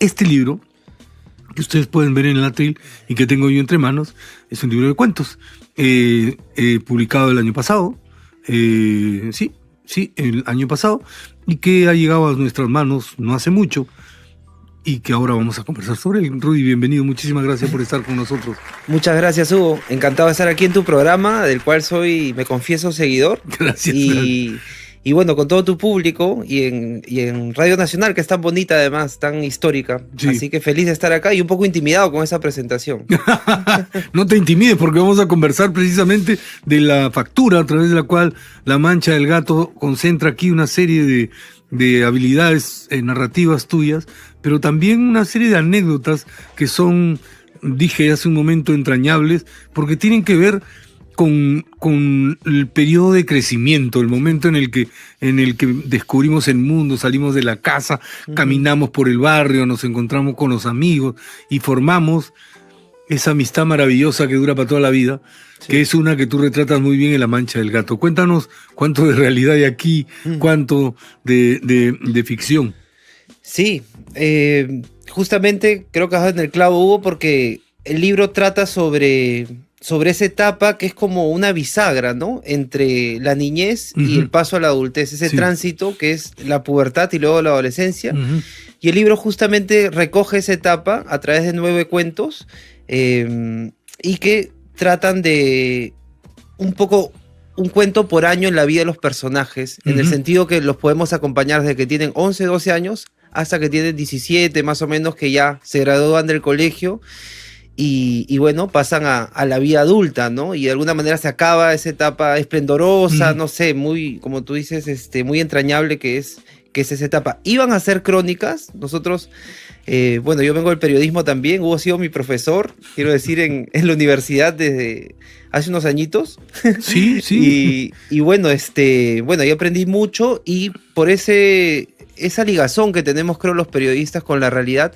este libro, que ustedes pueden ver en el atril y que tengo yo entre manos, es un libro de cuentos, publicado el año pasado, sí, el año pasado, y que ha llegado a nuestras manos no hace mucho, y que ahora vamos a conversar sobre él. Rudy, bienvenido, muchísimas gracias por estar con nosotros. Muchas gracias, Hugo. Encantado de estar aquí en tu programa, del cual soy, me confieso, seguidor. Gracias. Y bueno, con todo tu público y en Radio Nacional, que es tan bonita además, tan histórica. Sí. Así que feliz de estar acá y un poco intimidado con esa presentación. No te intimides, porque vamos a conversar precisamente de la factura a través de la cual La Mancha del Gato concentra aquí una serie de habilidades narrativas tuyas, pero también una serie de anécdotas que son, dije hace un momento, entrañables, porque tienen que ver con el periodo de crecimiento, el momento en el que descubrimos el mundo, salimos de la casa, caminamos por el barrio, nos encontramos con los amigos y formamos esa amistad maravillosa que dura para toda la vida, sí, que es una que tú retratas muy bien en La Mancha del Gato. Cuéntanos cuánto de realidad hay aquí, cuánto de ficción. Sí, justamente creo que has dado en el clavo, Hugo, porque el libro trata sobre esa etapa que es como una bisagra, ¿no? Entre la niñez y el paso a la adultez, ese tránsito que es la pubertad y luego la adolescencia. Y el libro justamente recoge esa etapa a través de 9 cuentos y que tratan de un poco un cuento por año en la vida de los personajes, en el sentido que los podemos acompañar desde que tienen 11, 12 años hasta que tienen 17 más o menos, que ya se gradúan del colegio. Y bueno, pasan a la vida adulta, ¿no? Y de alguna manera se acaba esa etapa esplendorosa, no sé, muy, como tú dices, muy entrañable que es esa etapa. Iban a hacer crónicas, nosotros, bueno, yo vengo del periodismo también, Hugo ha sido mi profesor, quiero decir, en la universidad desde hace unos añitos. Sí, sí. Y bueno, bueno, yo aprendí mucho y por esa ligazón que tenemos, creo, los periodistas con la realidad,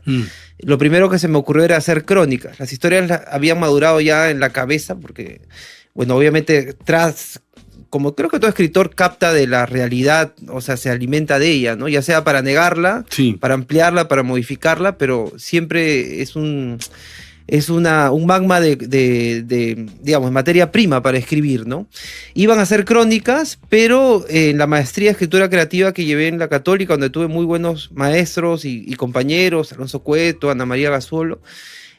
lo primero que se me ocurrió era hacer crónicas. Las historias habían madurado ya en la cabeza, porque, bueno, obviamente, como creo que todo escritor capta de la realidad, o sea, se alimenta de ella, ¿no? Ya sea para negarla, para ampliarla, para modificarla, pero siempre es un magma de digamos, materia prima para escribir, ¿no? Iban a hacer crónicas, pero en la maestría de escritura creativa que llevé en la Católica, donde tuve muy buenos maestros y compañeros, Alonso Cueto, Ana María Gasuolo,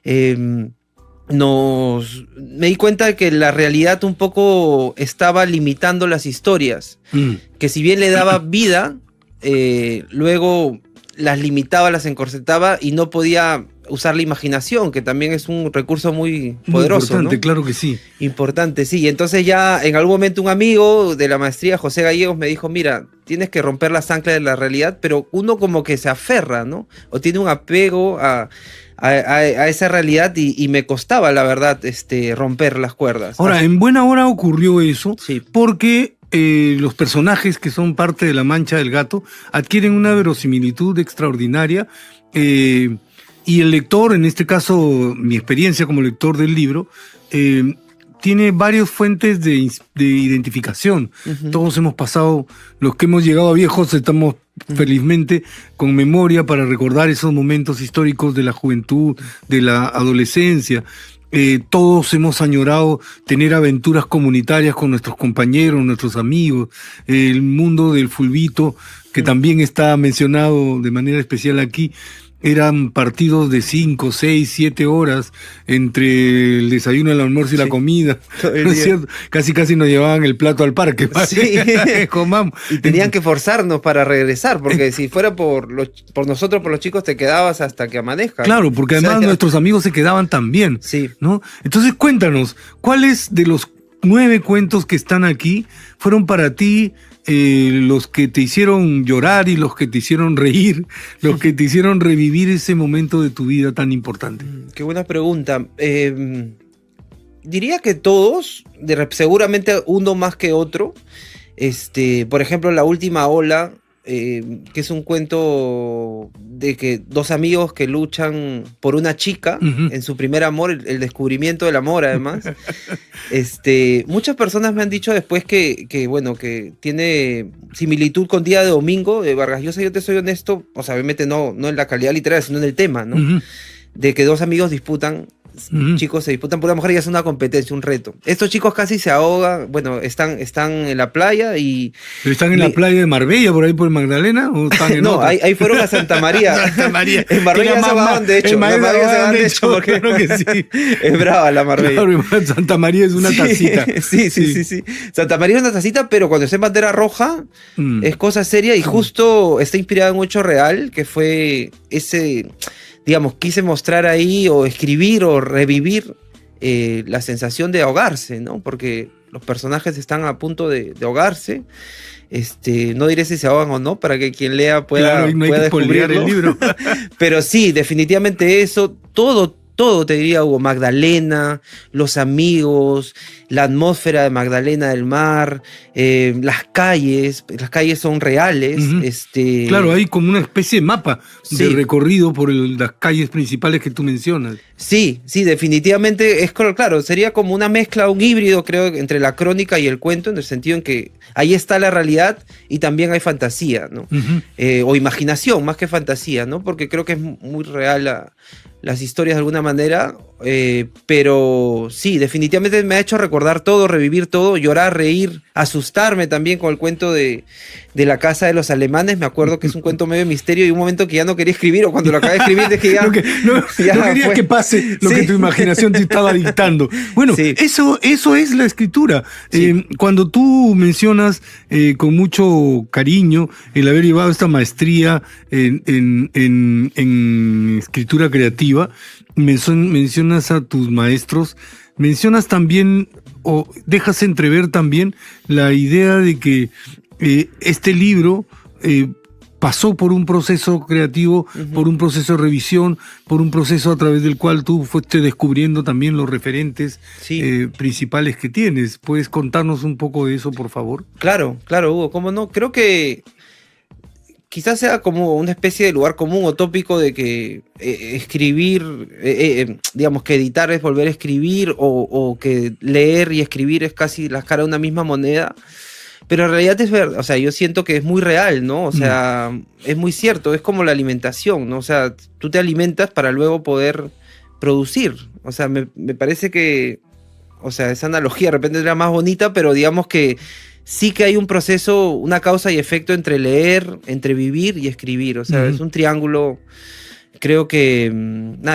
me di cuenta de que la realidad un poco estaba limitando las historias, que si bien le daba vida, luego las limitaba, las encorsetaba y no podía usar la imaginación, que también es un recurso muy poderoso, importante, ¿no? Claro que sí. Importante, sí. Y entonces ya en algún momento un amigo de la maestría, José Gallegos, me dijo, mira, tienes que romper las anclas de la realidad, pero uno como que se aferra, ¿no? O tiene un apego a esa realidad y me costaba, la verdad, romper las cuerdas. Ahora, en buena hora ocurrió eso, porque los personajes que son parte de La Mancha del Gato adquieren una verosimilitud extraordinaria, y el lector, en este caso mi experiencia como lector del libro, tiene varias fuentes de identificación. Todos hemos pasado, los que hemos llegado a viejos estamos felizmente con memoria para recordar esos momentos históricos de la juventud, de la adolescencia. Todos hemos añorado tener aventuras comunitarias con nuestros compañeros, nuestros amigos, el mundo del fulbito, que también está mencionado de manera especial aquí. Eran partidos de 5, 6, 7 horas entre el desayuno, el almuerzo y la comida, ¿no es cierto? Casi nos llevaban el plato al parque para que comamos. Y tenían que forzarnos para regresar, porque si fuera por nosotros, por los chicos, te quedabas hasta que amanezca. Claro, porque además nuestros amigos se quedaban también, ¿no? Entonces cuéntanos, ¿cuáles de los 9 cuentos que están aquí fueron para ti los que te hicieron llorar y los que te hicieron reír, los que te hicieron revivir ese momento de tu vida tan importante? Qué buena pregunta. Diría que todos, seguramente uno más que otro. Por ejemplo, La Última Ola que es un cuento de que dos amigos que luchan por una chica en su primer amor, el descubrimiento del amor además. Muchas personas me han dicho después que tiene similitud con Día de Domingo de Vargas Llosa. Yo te soy honesto, o sea, obviamente no en la calidad literaria, sino en el tema, ¿no? De que dos amigos disputan, chicos se disputan por una mujer y es una competencia, un reto. Estos chicos casi se ahogan, bueno, están en la playa y... ¿Pero están en la playa de Marbella, por ahí por Magdalena? ¿O están en no, ahí fueron a Santa María. Santa María. En Marbella se van, de hecho. En Marbella se van, de hecho, porque claro que sí. Es brava la Marbella. Claro, Santa María es una tacita. Sí. Santa María es una tacita, pero cuando está en bandera roja es cosa seria y justo está inspirada en un hecho real, que fue ese... Digamos, quise mostrar ahí o escribir o revivir la sensación de ahogarse, ¿no? Porque los personajes están a punto de ahogarse. No diré si se ahogan o no, para que quien lea pueda descubrir el libro. Pero sí, definitivamente eso, todo te diría, Hugo. Magdalena, los amigos, la atmósfera de Magdalena del Mar, las calles son reales. Claro, hay como una especie de mapa de recorrido por las calles principales que tú mencionas. Sí, definitivamente es claro, sería como una mezcla, un híbrido, creo, entre la crónica y el cuento, en el sentido en que ahí está la realidad y también hay fantasía, ¿no? O imaginación, más que fantasía, ¿no? Porque creo que es muy real las historias de alguna manera, pero sí, definitivamente me ha hecho recordar todo, revivir todo, llorar, reír, asustarme también con el cuento de la casa de los alemanes. Me acuerdo que es un cuento medio misterio y un momento que ya no quería escribir, o cuando lo acabé de escribir es que ya... no querías que pase lo que tu imaginación te estaba dictando. Bueno, eso es la escritura. Cuando tú mencionas con mucho cariño el haber llevado esta maestría en escritura creativa, mencionas a tus maestros, mencionas también, o dejas entrever también la idea de que este libro pasó por un proceso creativo, por un proceso de revisión, por un proceso a través del cual tú fuiste descubriendo también los referentes principales que tienes. ¿Puedes contarnos un poco de eso, por favor? Claro, Hugo, ¿cómo no? Creo que quizás sea como una especie de lugar común o tópico de que escribir, digamos que editar es volver a escribir, o que leer y escribir es casi la cara de una misma moneda. Pero en realidad es verdad, o sea, yo siento que es muy real, ¿no? O sea, es muy cierto, es como la alimentación, ¿no? O sea, tú te alimentas para luego poder producir. O sea, me parece que, o sea, esa analogía de repente era más bonita, pero digamos que sí que hay un proceso, una causa y efecto entre leer, entre vivir y escribir. O sea, es un triángulo, creo que,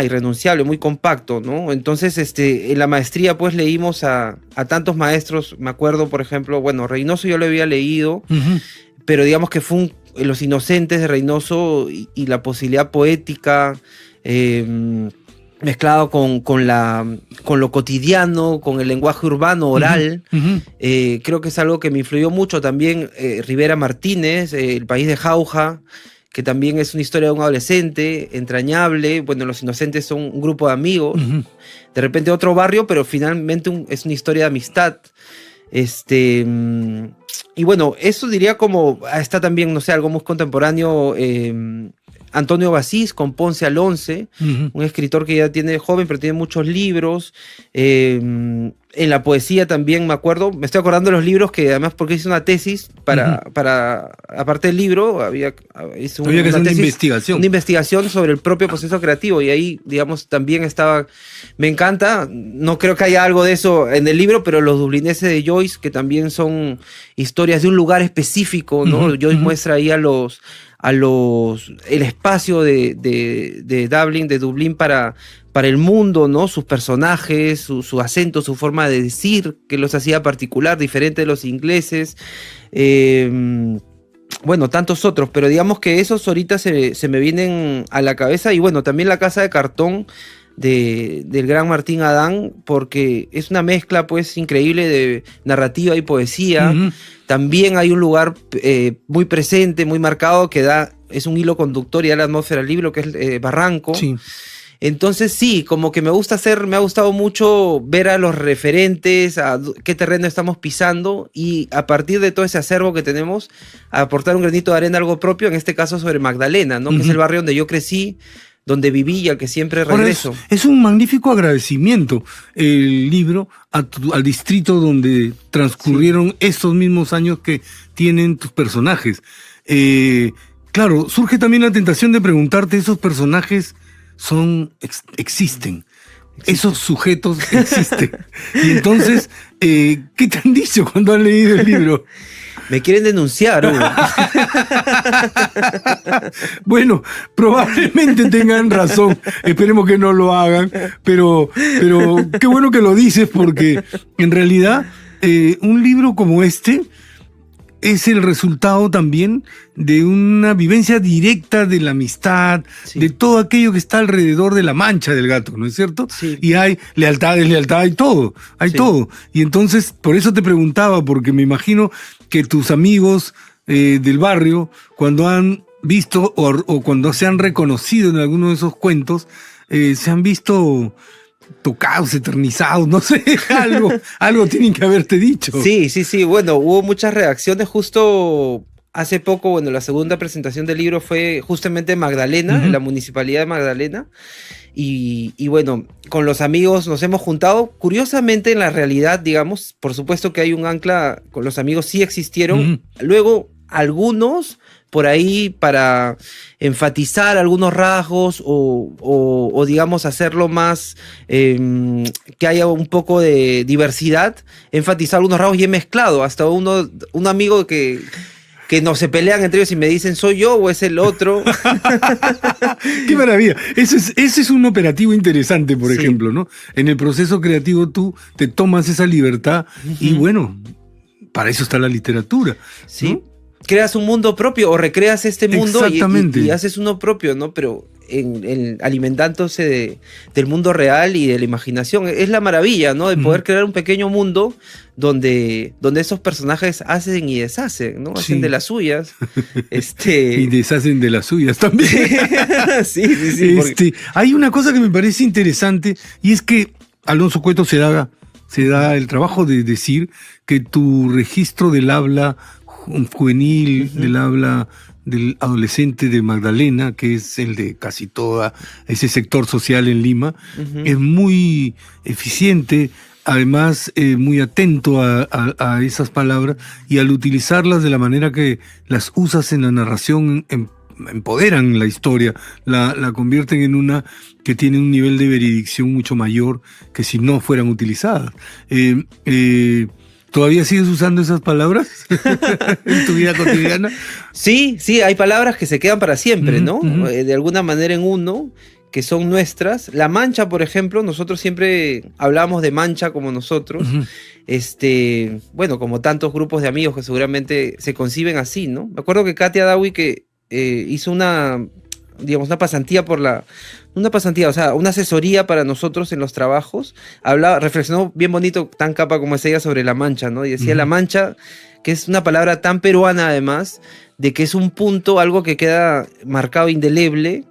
irrenunciable, muy compacto, ¿no? Entonces, en la maestría, pues, leímos a tantos maestros. Me acuerdo, por ejemplo, bueno, Reynoso yo lo había leído, pero digamos que fue Los Inocentes de Reynoso y la posibilidad poética, mezclado con lo cotidiano, con el lenguaje urbano, oral. Creo que es algo que me influyó mucho también. Rivera Martínez, El País de Jauja, que también es una historia de un adolescente entrañable. Bueno, Los Inocentes son un grupo de amigos, de repente otro barrio, pero finalmente es una historia de amistad. Y bueno, eso diría como, está también, no sé, algo muy contemporáneo, Antonio Basís con Ponce al Once, un escritor que ya tiene joven, pero tiene muchos libros. En la poesía también me estoy acordando de los libros que además, porque hice una tesis para aparte del libro, había que hacer una investigación sobre el propio proceso creativo, y ahí, digamos, también me encanta, no creo que haya algo de eso en el libro, pero Los Dublineses de Joyce, que también son historias de un lugar específico, ¿no? Joyce muestra ahí el espacio de Dublín para el mundo, ¿no? Sus personajes, su acento, su forma de decir, que los hacía particular, diferente de los ingleses. Bueno, tantos otros, pero digamos que esos ahorita se me vienen a la cabeza. Y bueno, también La Casa de Cartón del gran Martín Adán, porque es una mezcla, pues, increíble de narrativa y poesía. También hay un lugar muy presente, muy marcado, que es un hilo conductor y da la atmósfera del libro, que es Barranco. Entonces sí, como que me ha gustado mucho ver a los referentes, a qué terreno estamos pisando y a partir de todo ese acervo que tenemos, aportar un granito de arena, algo propio, en este caso sobre Magdalena, ¿no? Que es el barrio donde yo crecí, donde viví y al que siempre regreso. Ahora es un magnífico agradecimiento el libro al distrito donde transcurrieron estos mismos años que tienen tus personajes. Claro, surge también la tentación de preguntarte, ¿esos personajes existen? Esos sujetos existen. Y entonces, ¿qué te han dicho cuando han leído el libro? Me quieren denunciar, Hugo. Bueno, probablemente tengan razón. Esperemos que no lo hagan. Pero qué bueno que lo dices, porque en realidad un libro como este es el resultado también de una vivencia directa de la amistad, de todo aquello que está alrededor de la mancha del gato, ¿no es cierto? Sí. Y hay lealtad, hay todo, todo. Y entonces, por eso te preguntaba, porque me imagino que tus amigos del barrio, cuando han visto o cuando se han reconocido en alguno de esos cuentos, se han visto tocados, eternizados, no sé, algo tienen que haberte dicho. Sí, bueno, hubo muchas reacciones justo hace poco, bueno, la segunda presentación del libro fue justamente en Magdalena, en la municipalidad de Magdalena, y bueno, con los amigos nos hemos juntado, curiosamente en la realidad, digamos, por supuesto que hay un ancla, con los amigos sí existieron, luego algunos por ahí para enfatizar algunos rasgos o digamos hacerlo más, que haya un poco de diversidad, enfatizar algunos rasgos y he mezclado hasta un amigo que no se pelean entre ellos y me dicen ¿soy yo o es el otro? ¡Qué maravilla! Ese es un operativo interesante, por ejemplo, ¿no? En el proceso creativo tú te tomas esa libertad y bueno, para eso está la literatura. Sí. ¿No? Creas un mundo propio o recreas este mundo y haces uno propio, ¿no? Pero alimentándose del mundo real y de la imaginación. Es la maravilla, ¿no? De poder crear un pequeño mundo donde esos personajes hacen y deshacen, ¿no? Hacen de las suyas. Y deshacen de las suyas también. Sí. Hay una cosa que me parece interesante y es que Alonso Cueto se da el trabajo de decir que tu registro del habla juvenil, del habla del adolescente de Magdalena, que es el de casi todo ese sector social en Lima, es muy eficiente, además muy atento a esas palabras y al utilizarlas de la manera que las usas en la narración empoderan la historia, la convierten en una que tiene un nivel de veridicción mucho mayor que si no fueran utilizadas. ¿Todavía sigues usando esas palabras en tu vida cotidiana? Sí, hay palabras que se quedan para siempre, ¿no? De alguna manera en uno, que son nuestras. La mancha, por ejemplo, nosotros siempre hablamos de mancha como nosotros. Bueno, como tantos grupos de amigos que seguramente se conciben así, ¿no? Me acuerdo que Katia Dawi que hizo una pasantía o sea, una asesoría para nosotros en los trabajos, reflexionó bien bonito, tan capa como es ella, sobre la mancha, ¿no? Y decía la mancha, que es una palabra tan peruana además, de que es un punto, algo que queda marcado indeleble,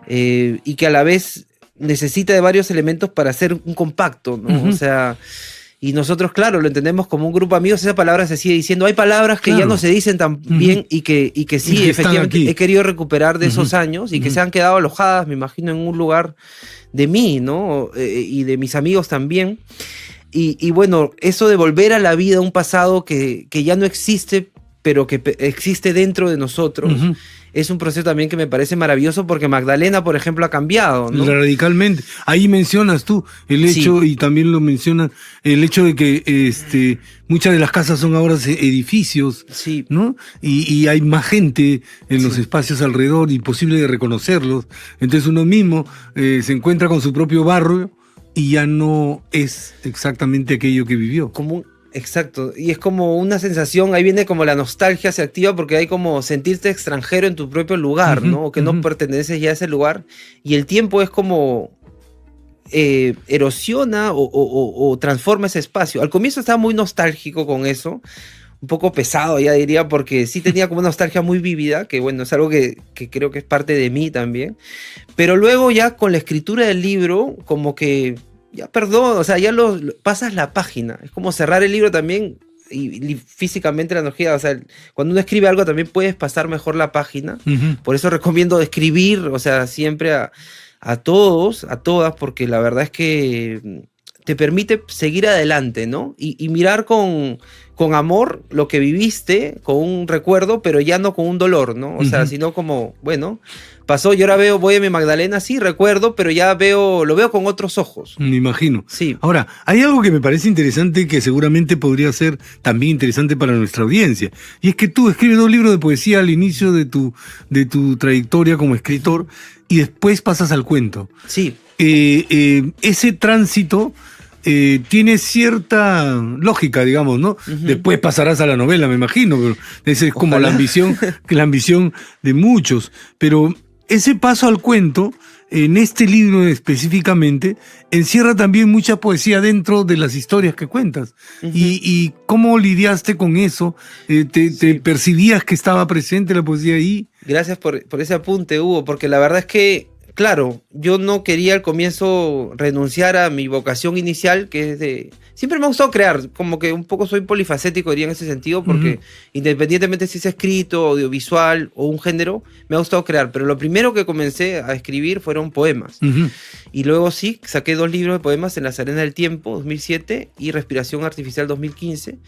y que a la vez necesita de varios elementos para hacer un compacto, ¿no? O sea, y nosotros, claro, lo entendemos como un grupo de amigos, esa palabra se sigue diciendo. Hay palabras que ya no se dicen tan bien y que sí, efectivamente, he querido recuperar de esos años y que se han quedado alojadas, me imagino, en un lugar de mí, ¿no? Y de mis amigos también. Y bueno, eso de volver a la vida un pasado que ya no existe, pero que existe dentro de nosotros, es un proceso también que me parece maravilloso porque Magdalena, por ejemplo, ha cambiado, ¿no? Radicalmente. Ahí mencionas tú el hecho, y también lo mencionas, el hecho de que muchas de las casas son ahora edificios, ¿no? Y hay más gente en los espacios alrededor, imposible de reconocerlos. Entonces uno mismo se encuentra con su propio barrio y ya no es exactamente aquello que vivió. Exacto, y es como una sensación, ahí viene como la nostalgia, se activa porque hay como sentirte extranjero en tu propio lugar, ¿no? O que no perteneces ya a ese lugar, y el tiempo es como erosiona o transforma ese espacio. Al comienzo estaba muy nostálgico con eso, un poco pesado, ya diría, porque sí tenía como una nostalgia muy vívida, que bueno, es algo que creo que es parte de mí también. Pero luego ya con la escritura del libro, como que, ya perdón, o sea, ya pasas la página. Es como cerrar el libro también y físicamente la energía, o sea, cuando uno escribe algo también puedes pasar mejor la página. Por eso recomiendo escribir, o sea, siempre a todos, a todas, porque la verdad es que te permite seguir adelante, ¿no? Y mirar con amor lo que viviste, con un recuerdo, pero ya no con un dolor, ¿no? O sea, sino como, bueno, pasó, yo ahora voy a mi Magdalena, sí, recuerdo, pero ya lo veo con otros ojos. Me imagino. Sí. Ahora, hay algo que me parece interesante que seguramente podría ser también interesante para nuestra audiencia. Y es que tú escribes 2 libros de poesía al inicio de tu trayectoria como escritor y después pasas al cuento. Sí. Ese tránsito tiene cierta lógica, digamos, ¿no? Después pasarás a la novela, me imagino, pero esa es como la ambición de muchos. Pero ese paso al cuento, en este libro específicamente, encierra también mucha poesía dentro de las historias que cuentas. ¿Y cómo lidiaste con eso? ¿Te percibías que estaba presente la poesía ahí? Gracias por ese apunte, Hugo, porque la verdad es que, claro, yo no quería al comienzo renunciar a mi vocación inicial, que es de... Siempre me ha gustado crear, como que un poco soy polifacético, diría en ese sentido, porque independientemente si es escrito, audiovisual o un género, me ha gustado crear. Pero lo primero que comencé a escribir fueron poemas. Y luego sí, saqué 2 libros de poemas, En la Arena del Tiempo, 2007, y Respiración Artificial, 2015.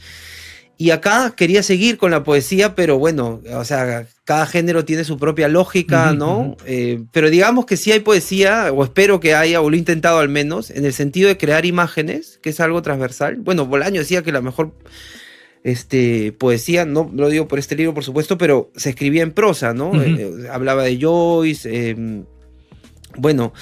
Y acá quería seguir con la poesía, pero bueno, o sea, cada género tiene su propia lógica, ¿no? Pero digamos que sí hay poesía, o espero que haya, o lo he intentado al menos, en el sentido de crear imágenes, que es algo transversal. Bueno, Bolaño decía que la mejor poesía, no lo digo por este libro, por supuesto, pero se escribía en prosa, ¿no? Hablaba de Joyce, bueno,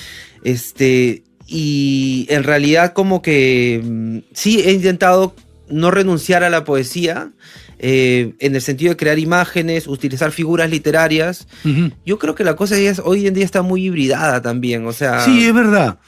y en realidad como que sí he intentado no renunciar a la poesía, en el sentido de crear imágenes, utilizar figuras literarias. Yo creo que la cosa hoy en día está muy hibridada también, o sea... Sí, es verdad.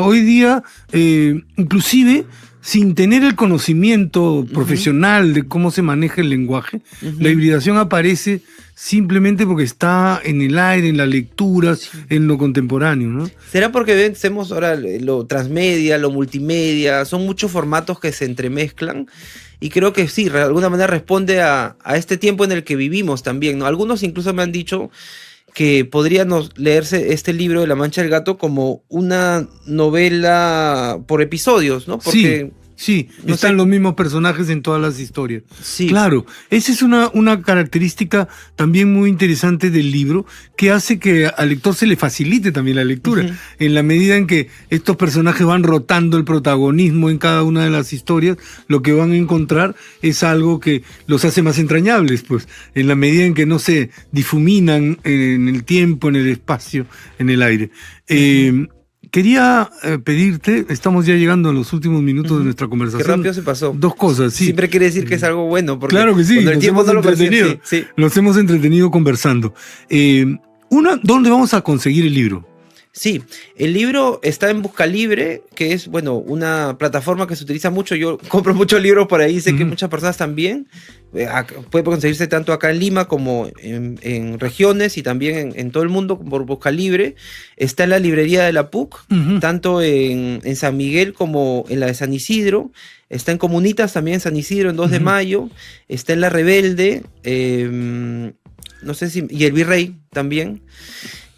Hoy día, inclusive, sin tener el conocimiento profesional de cómo se maneja el lenguaje, la hibridación aparece simplemente porque está en el aire, en las lecturas, en lo contemporáneo, ¿no? ¿Será porque vemos ahora lo transmedia, lo multimedia? Son muchos formatos que se entremezclan y creo que sí, de alguna manera responde a este tiempo en el que vivimos también, ¿no? Algunos incluso me han dicho que podría leerse este libro de La Mancha del Gato como una novela por episodios, ¿no? Porque... Sí, no están sé. los mismos personajes en todas las historias. Sí. Claro, esa es una característica también muy interesante del libro que hace que al lector se le facilite también la lectura. En la medida en que estos personajes van rotando el protagonismo en cada una de las historias, lo que van a encontrar es algo que los hace más entrañables, pues, en la medida en que no se difuminan en el tiempo, en el espacio, en el aire. Quería pedirte, estamos ya llegando a los últimos minutos de nuestra conversación. Qué rápido se pasó. 2 cosas, sí. Siempre quiere decir que es algo bueno. Porque claro que sí, cuando el tiempo no lo percibe, sí. Nos hemos entretenido conversando. ¿Dónde vamos a conseguir el libro? Sí, el libro está en Busca Libre, que es, bueno, una plataforma que se utiliza mucho. Yo compro muchos libros por ahí, sé que muchas personas también. Puede conseguirse tanto acá en Lima como en regiones y también en todo el mundo por Busca Libre. Está en la librería de la PUC, tanto en San Miguel como en la de San Isidro. Está en Comunitas también en San Isidro, en 2 de mayo. Está en La Rebelde, no sé si... Y el Virrey también.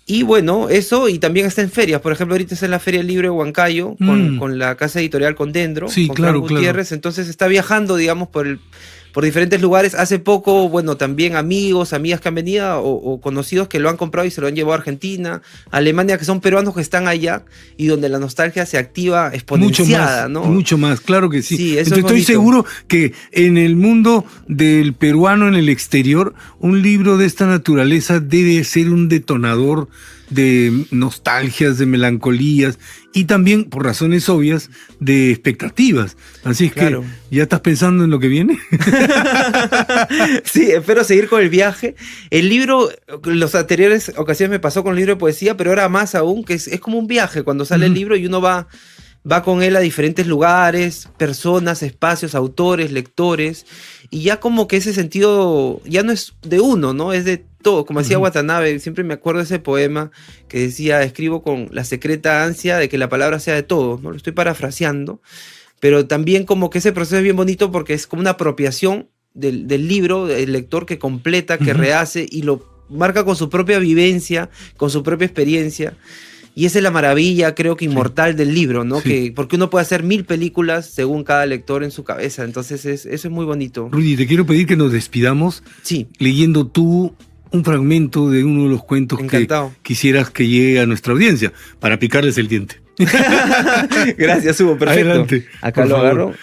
Y bueno, eso, y también está en ferias. Por ejemplo, ahorita está en la Feria Libre de Huancayo, con la casa editorial Condendro, sí, con claro, Frank Gutiérrez. Entonces está viajando, digamos, por diferentes lugares. Hace poco, bueno, también amigos, amigas que han venido o conocidos que lo han comprado y se lo han llevado a Argentina, a Alemania, que son peruanos que están allá y donde la nostalgia se activa exponenciada, ¿no? Mucho más, claro que sí. Sí, eso entonces estoy seguro que en el mundo del peruano en el exterior, un libro de esta naturaleza debe ser un detonador de nostalgias, de melancolías y también, por razones obvias, de expectativas. Así es claro. Que, ¿ya estás pensando en lo que viene? Sí, espero seguir con el viaje. El libro, las anteriores ocasiones me pasó con el libro de poesía, pero ahora más aún, que es como un viaje cuando sale el libro y uno va con él a diferentes lugares, personas, espacios, autores, lectores. y ya como que ese sentido ya no es de uno, ¿no? Es de todo, como decía Watanabe, siempre me acuerdo de ese poema que decía, escribo con la secreta ansia de que la palabra sea de todos, ¿no? Lo estoy parafraseando, pero también como que ese proceso es bien bonito porque es como una apropiación del libro, del lector que completa, que rehace y lo marca con su propia vivencia, con su propia experiencia. Y esa es la maravilla, creo que inmortal del libro, ¿no? Que, porque uno puede hacer 1000 películas según cada lector en su cabeza. Entonces eso es muy bonito. Rudy, te quiero pedir que nos despidamos leyendo tú un fragmento de uno de los cuentos que quisieras que llegue a nuestra audiencia, para picarles el diente. Gracias, Hugo, perfecto. Adelante, acá lo agarro.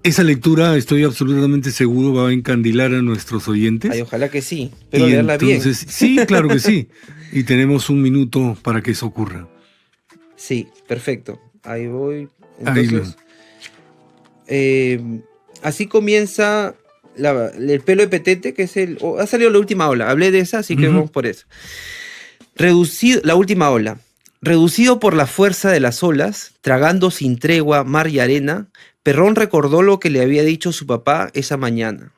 Esa lectura, estoy absolutamente seguro, va a encandilar a nuestros oyentes. Ay, ojalá que sí, pero leerla bien. Sí, claro que sí. Y tenemos un minuto para que eso ocurra. Sí, perfecto. Ahí voy. Entonces, así comienza el pelo de Petete, que es ha salido la última ola. Hablé de esa, así que vamos por eso. La última ola. Reducido por la fuerza de las olas, tragando sin tregua mar y arena, Perrón recordó lo que le había dicho su papá esa mañana.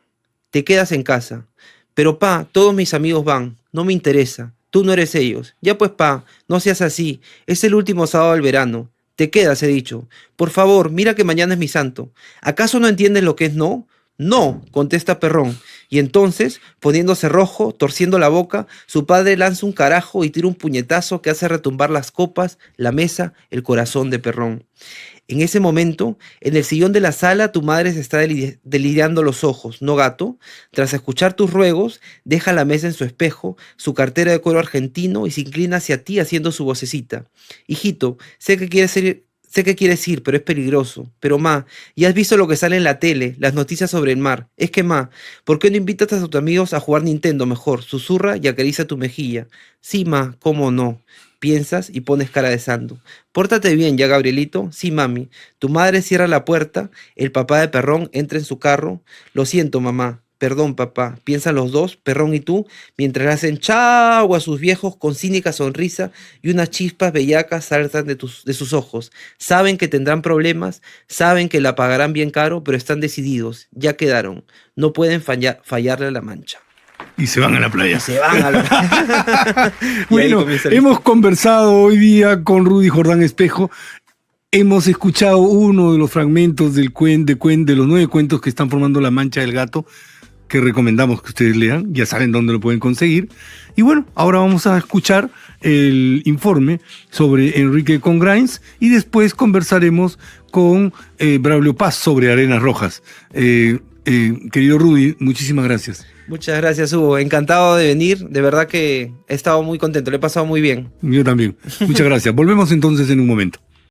Te quedas en casa. Pero pa, todos mis amigos van. No me interesa. Tú no eres ellos. Ya pues pa, no seas así. Es el último sábado del verano. Te quedas, he dicho. Por favor, mira que mañana es mi santo. ¿Acaso no entiendes lo que es no? No, contesta Perrón. Y entonces, poniéndose rojo, torciendo la boca, su padre lanza un carajo y tira un puñetazo que hace retumbar las copas, la mesa, el corazón de Perrón. En ese momento, en el sillón de la sala, tu madre se está deliriando los ojos, ¿no, gato? Tras escuchar tus ruegos, deja la mesa en su espejo, su cartera de cuero argentino y se inclina hacia ti haciendo su vocecita. Hijito, sé que quieres ir, pero es peligroso. Pero ma, ya has visto lo que sale en la tele, las noticias sobre el mar. Es que ma, ¿por qué no invitas a tus amigos a jugar Nintendo mejor? Susurra y acaricia tu mejilla. Sí, ma, cómo no. Piensas y pones cara de santo. Pórtate bien ya, Gabrielito. Sí, mami. Tu madre cierra la puerta, el papá de Perrón entra en su carro. Lo siento, mamá. Perdón, papá. Piensan los dos, Perrón y tú, mientras le hacen chau a sus viejos con cínica sonrisa y unas chispas bellacas saltan de sus ojos. Saben que tendrán problemas, saben que la pagarán bien caro, pero están decididos. Ya quedaron. No pueden fallarle a la mancha. Y se van a la playa. Bueno, hemos conversado hoy día con Rudy Jordán Espejo. Hemos escuchado uno de los fragmentos de los 9 cuentos que están formando La Mancha del Gato, que recomendamos que ustedes lean. Ya saben dónde lo pueden conseguir. Y bueno, ahora vamos a escuchar el informe sobre Enrique Congrains y después conversaremos con Braulio Paz sobre Arenas Rojas. Querido Rudy, muchísimas gracias. Muchas gracias, Hugo. Encantado de venir. De verdad que he estado muy contento. Le he pasado muy bien. Yo también. Muchas gracias. Volvemos entonces en un momento.